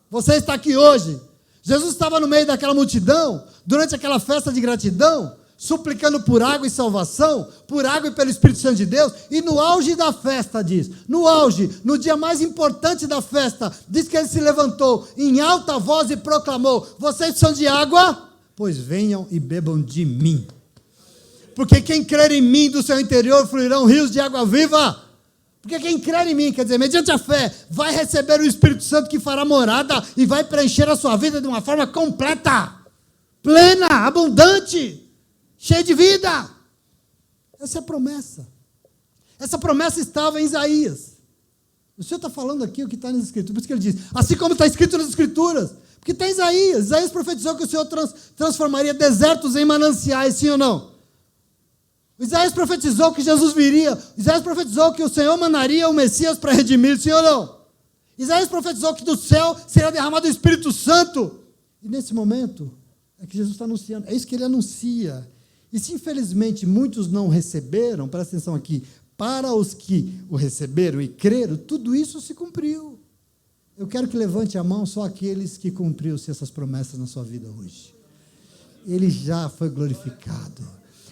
Você está aqui hoje. Jesus estava no meio daquela multidão, durante aquela festa de gratidão, suplicando por água e salvação, por água e pelo Espírito Santo de Deus, e no auge da festa diz, no auge, no dia mais importante da festa, diz que Ele se levantou em alta voz e proclamou: vocês são de água? Pois venham e bebam de mim, porque quem crer em mim, do seu interior fluirão rios de água viva. Porque quem crer em mim, quer dizer, mediante a fé, vai receber o Espírito Santo que fará morada e vai preencher a sua vida de uma forma completa, plena, abundante, cheia de vida. Essa é a promessa. Essa promessa estava em Isaías. O Senhor está falando aqui o que está nas Escrituras, por isso que Ele diz, assim como está escrito nas Escrituras. Porque tem Isaías. Isaías profetizou que o Senhor transformaria desertos em mananciais, sim ou não? Isaías profetizou que Jesus viria. Isaías profetizou que o Senhor mandaria o Messias para redimir, sim ou não? Isaías profetizou que do céu seria derramado o Espírito Santo. E nesse momento é que Jesus está anunciando. É isso que Ele anuncia. E se infelizmente muitos não receberam, presta atenção aqui, para os que o receberam e creram, tudo isso se cumpriu. Eu quero que levante a mão só aqueles que cumpriram-se essas promessas na sua vida hoje. Ele já foi glorificado.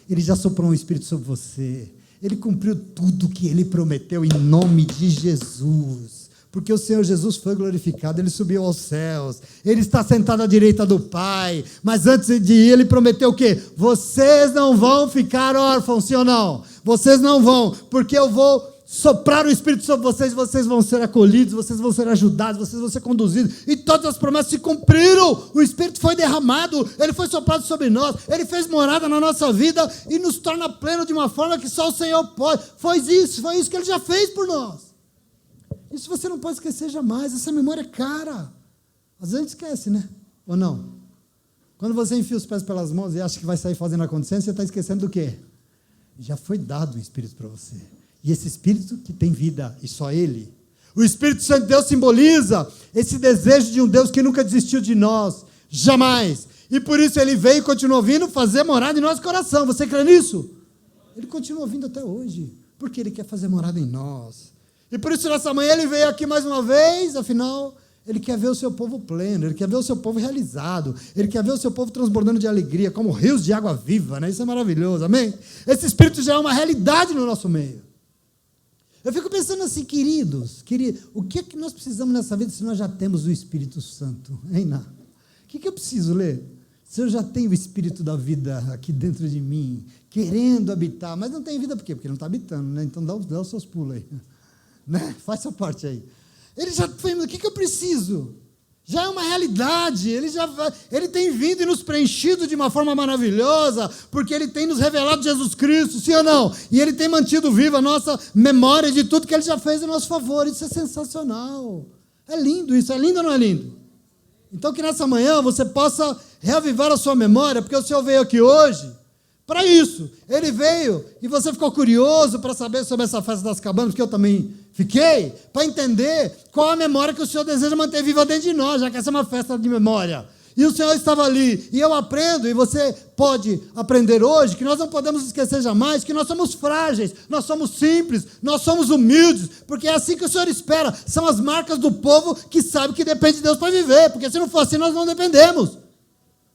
Ele já soprou um Espírito sobre você. Ele cumpriu tudo que Ele prometeu em nome de Jesus. Porque o Senhor Jesus foi glorificado, Ele subiu aos céus. Ele está sentado à direita do Pai. Mas antes de ir, Ele prometeu o quê? Vocês não vão ficar órfãos, sim ou não? Vocês não vão, porque eu vou soprar o Espírito sobre vocês vão ser acolhidos, vocês vão ser ajudados, vocês vão ser conduzidos, e todas as promessas se cumpriram. O Espírito foi derramado, Ele foi soprado sobre nós, Ele fez morada na nossa vida e nos torna pleno de uma forma que só o Senhor pode. Foi isso que Ele já fez por nós. Isso você não pode esquecer jamais. Essa memória é cara. Às vezes a gente esquece, né? Ou não? Quando você enfia os pés pelas mãos e acha que vai sair fazendo acontecer, você está esquecendo do quê? Já foi dado o Espírito para você. E esse Espírito que tem vida, e só Ele. O Espírito Santo de Deus simboliza esse desejo de um Deus que nunca desistiu de nós, jamais. E por isso Ele veio e continua vindo fazer morada em nosso coração. Você crê nisso? Ele continua vindo até hoje, porque Ele quer fazer morada em nós. E por isso nessa manhã Ele veio aqui mais uma vez, afinal, Ele quer ver o seu povo pleno, Ele quer ver o seu povo realizado, Ele quer ver o seu povo transbordando de alegria, como rios de água viva, né? Isso é maravilhoso, amém? Esse Espírito já é uma realidade no nosso meio. Eu fico pensando assim, queridos, o que é que nós precisamos nessa vida se nós já temos o Espírito Santo? Hein, Ná? O que eu preciso ler? Se eu já tenho o Espírito da vida aqui dentro de mim, querendo habitar, mas não tem vida por quê? Porque não está habitando, né? Então dá os seus pulos aí. Né? Faz sua parte aí. Ele já foi, o que eu preciso? Já é uma realidade, Ele tem vindo e nos preenchido de uma forma maravilhosa, porque Ele tem nos revelado Jesus Cristo, sim ou não? E Ele tem mantido viva a nossa memória de tudo que Ele já fez em nosso favor. Isso é sensacional. É lindo isso, é lindo ou não é lindo? Então que nessa manhã você possa reavivar a sua memória, porque o Senhor veio aqui hoje para isso. Ele veio e você ficou curioso para saber sobre essa festa das cabanas, porque eu também fiquei, para entender qual a memória que o Senhor deseja manter viva dentro de nós, já que essa é uma festa de memória. E o Senhor estava ali, e eu aprendo, e você pode aprender hoje, que nós não podemos esquecer jamais que nós somos frágeis, nós somos simples, nós somos humildes, porque é assim que o Senhor espera. São as marcas do povo que sabe que depende de Deus para viver, porque se não for assim, nós não dependemos.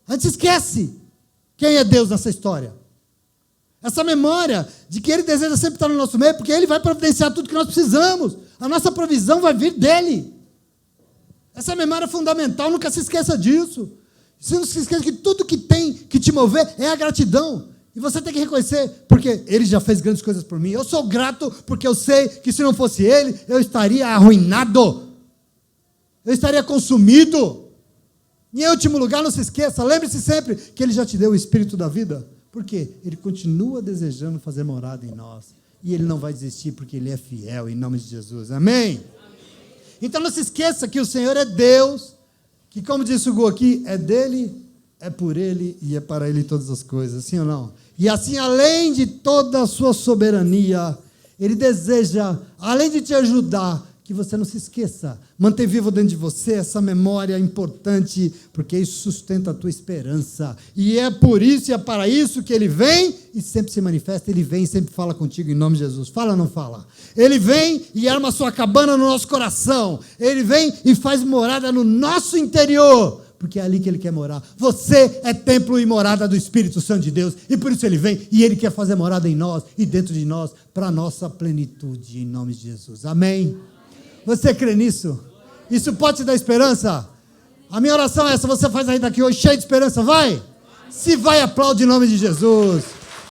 A gente esquece quem é Deus nessa história. Essa memória de que Ele deseja sempre estar no nosso meio, porque Ele vai providenciar tudo que nós precisamos. A nossa provisão vai vir dEle. Essa memória é fundamental, nunca se esqueça disso. Você não se esqueça que tudo que tem que te mover é a gratidão. E você tem que reconhecer, porque Ele já fez grandes coisas por mim. Eu sou grato porque eu sei que se não fosse Ele, eu estaria arruinado. eu estaria consumido. Em último lugar, não se esqueça, lembre-se sempre que Ele já te deu o Espírito da vida. Por quê? Ele continua desejando fazer morada em nós. E Ele não vai desistir porque Ele é fiel, em nome de Jesus. Amém? Então não se esqueça que o Senhor é Deus, que como disse o Gu aqui, é dEle, é por Ele e é para Ele todas as coisas, sim ou não? E assim, além de toda a sua soberania, Ele deseja, além de te ajudar, que você não se esqueça, manter vivo dentro de você essa memória importante, porque isso sustenta a tua esperança, e é por isso e é para isso que Ele vem e sempre se manifesta. Ele vem e sempre fala contigo em nome de Jesus. Fala ou não fala? Ele vem e arma a sua cabana no nosso coração, Ele vem e faz morada no nosso interior, porque é ali que Ele quer morar. Você é templo e morada do Espírito Santo de Deus, e por isso Ele vem, e Ele quer fazer morada em nós, e dentro de nós, para a nossa plenitude, em nome de Jesus. Amém? Você crê nisso? Isso pode te dar esperança? A minha oração é essa, você faz aí daqui hoje cheio de esperança, vai? Se vai, aplaude em nome de Jesus.